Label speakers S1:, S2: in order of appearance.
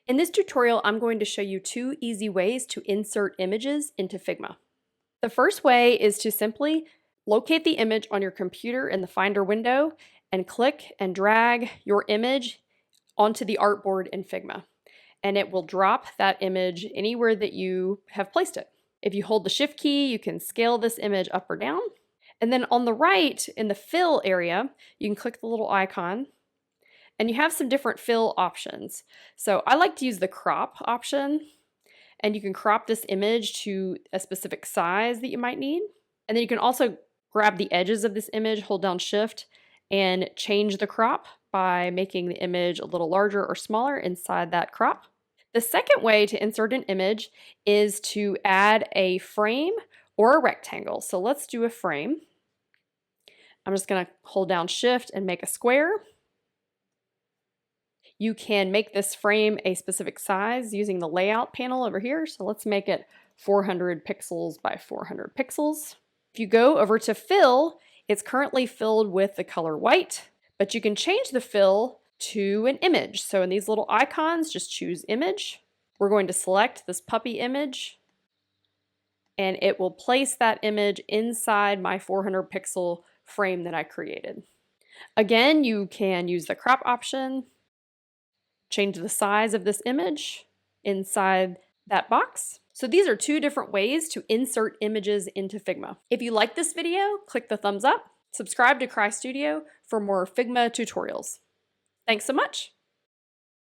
S1: In this tutorial, I'm going to show you 2 easy ways to insert images into Figma. The first way is to simply locate the image on your computer in the Finder window and click and drag your image onto the artboard in Figma. And it will drop that image anywhere that you have placed it. If you hold the Shift key, you can scale this image up or down. And then on the right, in the fill area, you can click the little icon and you have some different fill options. So I like to use the crop option, and you can crop this image to a specific size that you might need. And then you can also grab the edges of this image, hold down Shift, and change the crop by making the image a little larger or smaller inside that crop. The second way to insert an image is to add a frame or a rectangle. So let's do a frame. I'm just going to hold down Shift and make a square. You can make this frame a specific size using the layout panel over here. So let's make it 400 pixels by 400 pixels. If you go over to fill, it's currently filled with the color white, but you can change the fill to an image. So in these little icons, just choose image. We're going to select this puppy image, and it will place that image inside my 400 pixel frame that I created. Again, you can use the crop option, change the size of this image inside that box. So these are 2 different ways to insert images into Figma. If you like this video, click the thumbs up, subscribe to Crye Studio for more Figma tutorials. Thanks so much.